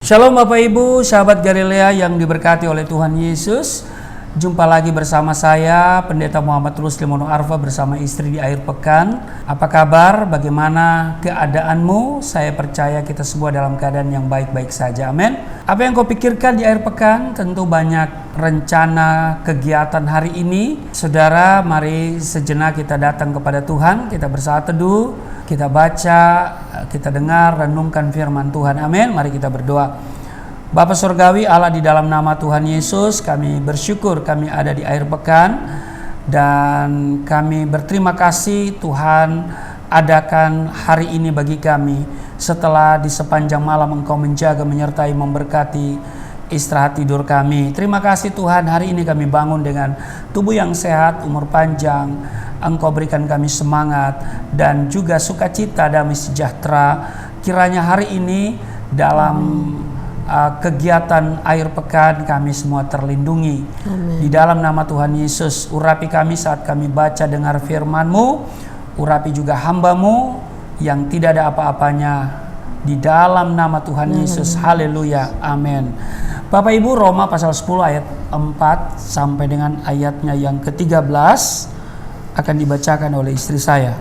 Shalom Bapak Ibu, sahabat Galilea yang diberkati oleh Tuhan Yesus. Jumpa lagi bersama saya, Pendeta Muhammad Tulus Limono Arfa bersama istri di akhir pekan. Apa kabar? Bagaimana keadaanmu? Saya percaya kita semua dalam keadaan yang baik-baik saja. Amin. Apa yang kau pikirkan di akhir pekan? Tentu banyak rencana kegiatan hari ini. Saudara, mari sejenak kita datang kepada Tuhan. Kita bersaat teduh, kita baca, kita dengar, renungkan firman Tuhan. Amin. Mari kita berdoa. Bapa Surgawi Allah, di dalam nama Tuhan Yesus kami bersyukur kami ada di akhir pekan, dan kami berterima kasih Tuhan adakan hari ini bagi kami. Setelah di sepanjang malam Engkau menjaga, menyertai, memberkati istirahat tidur kami. Terima kasih Tuhan, hari ini kami bangun dengan tubuh yang sehat, umur panjang. Engkau berikan kami semangat dan juga sukacita, damai sejahtera. Kiranya hari ini dalam kegiatan akhir pekan kami semua terlindungi. Amen. Di dalam nama Tuhan Yesus, urapi kami saat kami baca dengar firman-Mu, urapi juga hamba-Mu yang tidak ada apa-apanya, di dalam nama Tuhan Yesus. Haleluya, amin. Bapak Ibu, Roma pasal 10 ayat 4 sampai dengan ayatnya yang ke-13 akan dibacakan oleh istri saya.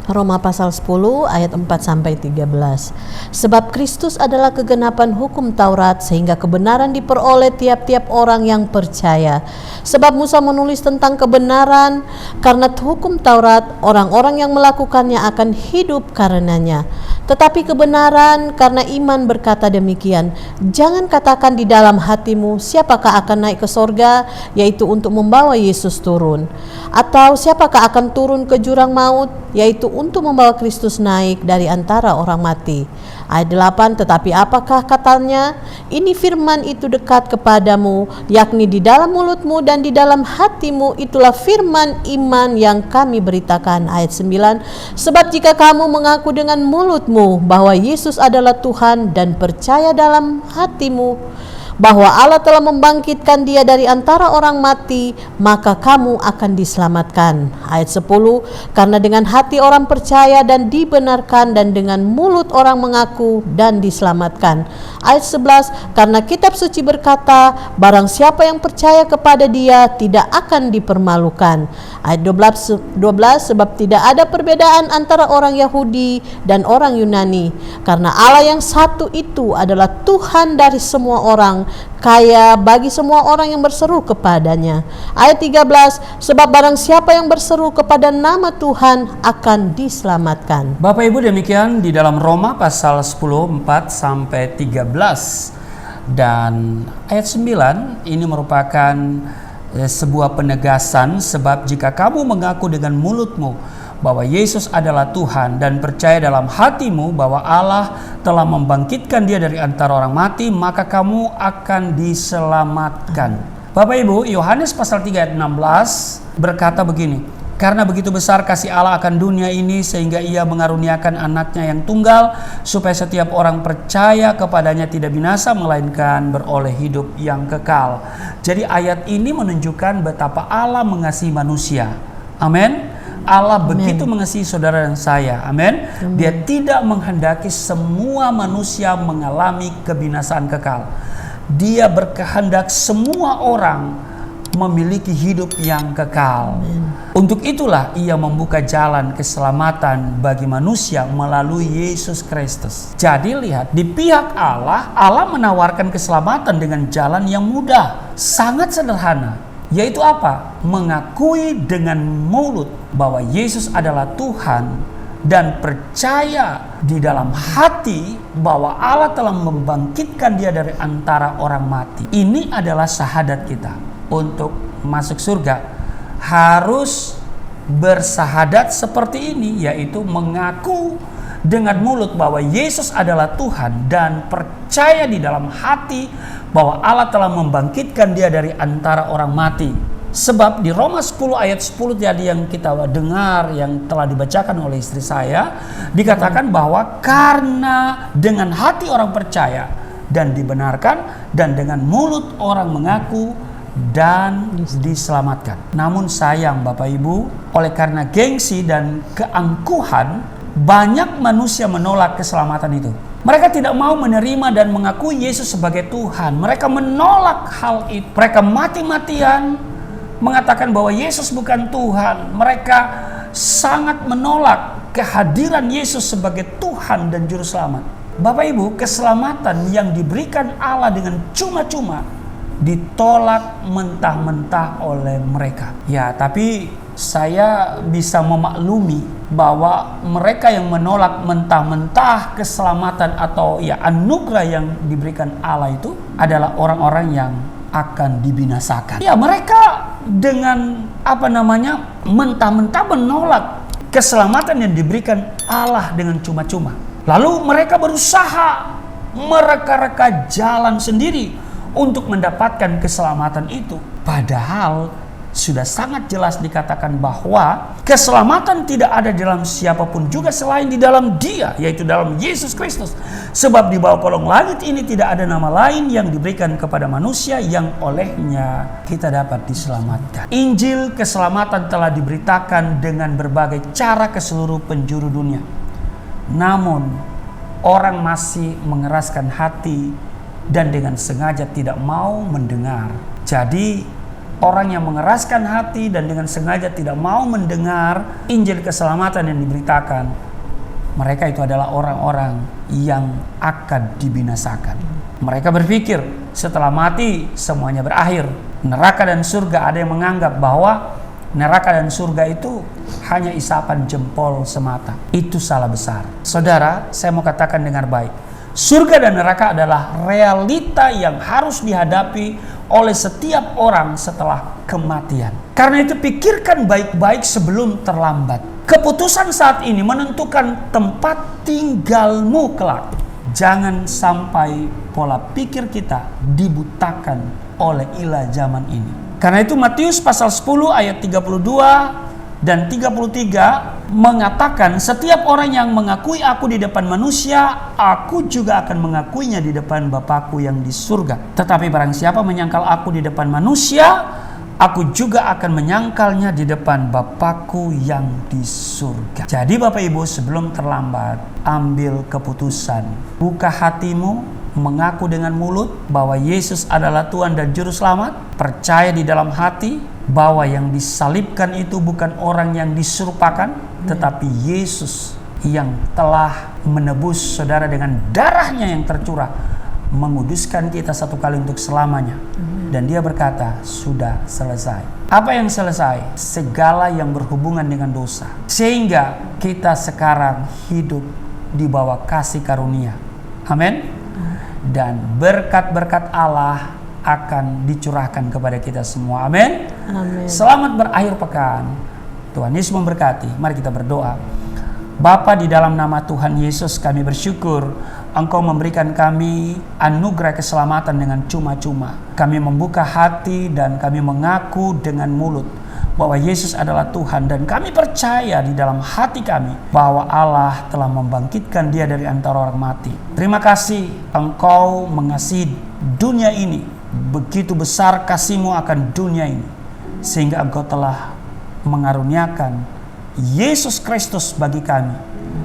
Roma pasal 10 ayat 4 sampai 13. Sebab Kristus adalah kegenapan hukum Taurat, sehingga kebenaran diperoleh tiap-tiap orang yang percaya. Sebab Musa menulis tentang kebenaran, karena hukum Taurat orang-orang yang melakukannya akan hidup karenanya. Tetapi kebenaran karena iman berkata demikian, jangan katakan di dalam hatimu, siapakah akan naik ke sorga, yaitu untuk membawa Yesus turun, atau siapakah akan turun ke jurang maut, yaitu untuk membawa Kristus naik dari antara orang mati. Ayat 8, tetapi apakah katanya? Ini firman itu dekat kepadamu, yakni di dalam mulutmu dan di dalam hatimu, itulah firman iman yang kami beritakan. Ayat 9, sebab jika kamu mengaku dengan mulutmu bahwa Yesus adalah Tuhan dan percaya dalam hatimu bahwa Allah telah membangkitkan Dia dari antara orang mati, maka kamu akan diselamatkan. Ayat 10, karena dengan hati orang percaya dan dibenarkan, dan dengan mulut orang mengaku dan diselamatkan. Ayat 11, karena kitab suci berkata, barang siapa yang percaya kepada Dia tidak akan dipermalukan. Ayat 12, sebab tidak ada perbedaan antara orang Yahudi dan orang Yunani, karena Allah yang satu itu adalah Tuhan dari semua orang, kaya bagi semua orang yang berseru kepadanya. Ayat 13, sebab barang siapa yang berseru kepada nama Tuhan akan diselamatkan. Bapak Ibu, demikian di dalam Roma pasal 10 4 sampai 13. Dan ayat 9 ini merupakan sebuah penegasan, sebab jika kamu mengaku dengan mulutmu bahwa Yesus adalah Tuhan dan percaya dalam hatimu bahwa Allah telah membangkitkan Dia dari antara orang mati, maka kamu akan diselamatkan. Bapak Ibu, Yohanes pasal 3 ayat 16 berkata begini, karena begitu besar kasih Allah akan dunia ini sehingga Ia mengaruniakan anaknya yang tunggal, supaya setiap orang percaya kepadanya tidak binasa melainkan beroleh hidup yang kekal. Jadi ayat ini menunjukkan betapa Allah mengasihi manusia. Amin. Allah begitu mengasihi saudara dan saya. Amin. Dia tidak menghendaki semua manusia mengalami kebinasaan kekal. Dia berkehendak semua orang memiliki hidup yang kekal. Untuk itulah Ia membuka jalan keselamatan bagi manusia melalui Yesus Kristus. Jadi lihat, di pihak Allah, Allah menawarkan keselamatan dengan jalan yang mudah, sangat sederhana. Yaitu apa? Mengakui dengan mulut bahwa Yesus adalah Tuhan dan percaya di dalam hati bahwa Allah telah membangkitkan Dia dari antara orang mati. Ini adalah syahadat kita untuk masuk surga. Harus bersahadat seperti ini, yaitu mengaku dengan mulut bahwa Yesus adalah Tuhan dan percaya di dalam hati bahwa Allah telah membangkitkan Dia dari antara orang mati. Sebab di Roma 10 ayat 10 tadi yang kita dengar, yang telah dibacakan oleh istri saya, dikatakan bahwa karena dengan hati orang percaya dan dibenarkan, dan dengan mulut orang mengaku dan diselamatkan. Namun sayang Bapak Ibu, oleh karena gengsi dan keangkuhan, banyak manusia menolak keselamatan itu. Mereka tidak mau menerima dan mengakui Yesus sebagai Tuhan. Mereka menolak hal itu. Mereka mati-matian mengatakan bahwa Yesus bukan Tuhan. Mereka sangat menolak kehadiran Yesus sebagai Tuhan dan Juru Selamat. Bapak Ibu, keselamatan yang diberikan Allah dengan cuma-cuma ditolak mentah-mentah oleh mereka. Ya, tapi saya bisa memaklumi bahwa mereka yang menolak mentah-mentah keselamatan atau ya anugerah yang diberikan Allah itu adalah orang-orang yang akan dibinasakan. Ya, mereka dengan mentah-mentah menolak keselamatan yang diberikan Allah dengan cuma-cuma. Lalu mereka berusaha mereka-reka jalan sendiri untuk mendapatkan keselamatan itu. Padahal sudah sangat jelas dikatakan bahwa keselamatan tidak ada dalam siapapun juga selain di dalam Dia, yaitu dalam Yesus Kristus. Sebab di bawah kolong langit ini tidak ada nama lain yang diberikan kepada manusia yang olehnya kita dapat diselamatkan. Injil keselamatan telah diberitakan dengan berbagai cara ke seluruh penjuru dunia. Namun orang masih mengeraskan hati dan dengan sengaja tidak mau mendengar. Jadi orang yang mengeraskan hati dan dengan sengaja tidak mau mendengar Injil keselamatan yang diberitakan, mereka itu adalah orang-orang yang akan dibinasakan. Mereka berpikir setelah mati semuanya berakhir. Neraka dan surga, ada yang menganggap bahwa neraka dan surga itu hanya isapan jempol semata. Itu salah besar. Saudara, saya mau katakan dengar baik. Surga dan neraka adalah realita yang harus dihadapi oleh setiap orang setelah kematian. Karena itu pikirkan baik-baik sebelum terlambat. Keputusan saat ini menentukan tempat tinggalmu kelak. Jangan sampai pola pikir kita dibutakan oleh ilah zaman ini. Karena itu Matius pasal 10 ayat 32 dan 33 mengatakan, setiap orang yang mengakui aku di depan manusia, aku juga akan mengakuinya di depan Bapakku yang di surga. Tetapi barang siapa menyangkal aku di depan manusia, aku juga akan menyangkalnya di depan Bapakku yang di surga. Jadi Bapak Ibu, sebelum terlambat, ambil keputusan. Buka hatimu, mengaku dengan mulut bahwa Yesus adalah Tuhan dan Juru Selamat. Percaya di dalam hati bahwa yang disalibkan itu bukan orang yang diserupakan, tetapi Yesus yang telah menebus saudara dengan darahnya yang tercurah, menguduskan kita satu kali untuk selamanya. Dan dia berkata, sudah selesai. Apa yang selesai? Segala yang berhubungan dengan dosa. Sehingga kita sekarang hidup di bawah kasih karunia. Amin. Dan berkat-berkat Allah akan dicurahkan kepada kita semua. Amin. Amin. Selamat berakhir pekan. Tuhan Yesus memberkati. Mari kita berdoa. Bapa, di dalam nama Tuhan Yesus kami bersyukur Engkau memberikan kami anugerah keselamatan dengan cuma-cuma. Kami membuka hati dan kami mengaku dengan mulut bahwa Yesus adalah Tuhan, dan kami percaya di dalam hati kami bahwa Allah telah membangkitkan Dia dari antara orang mati. Terima kasih Engkau mengasihi dunia ini. Begitu besar kasih-Mu akan dunia ini, sehingga Engkau telah mengaruniakan Yesus Kristus bagi kami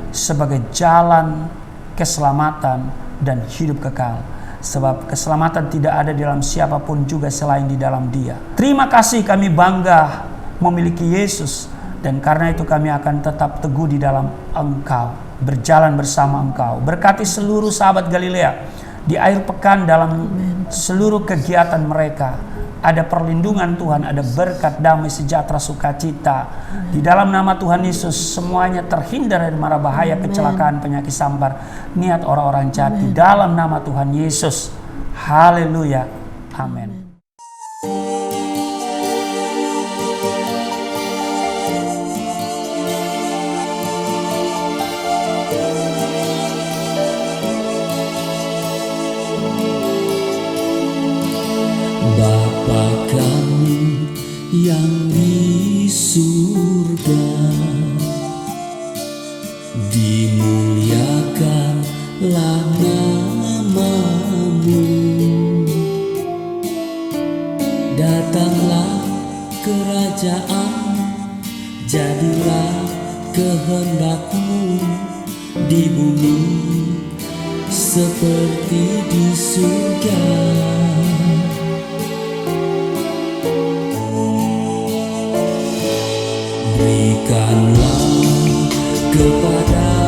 sebagai jalan keselamatan dan hidup kekal. Sebab keselamatan tidak ada di dalam siapapun juga selain di dalam Dia. Terima kasih, kami bangga memiliki Yesus, dan karena itu kami akan tetap teguh di dalam Engkau, berjalan bersama Engkau. Berkati seluruh sahabat Galilea di akhir pekan dalam seluruh kegiatan mereka. Ada perlindungan Tuhan, ada berkat, damai, sejahtera, sukacita. Di dalam nama Tuhan Yesus semuanya terhindar dari mara bahaya, kecelakaan, penyakit sampar, niat orang-orang jahat. Di dalam nama Tuhan Yesus. Haleluya. Amin. Bapa kami yang di surga, dimuliakanlah nama-Mu. Datanglah kerajaan, jadilah kehendak-Mu di bumi seperti di surga. Berikanlah kepada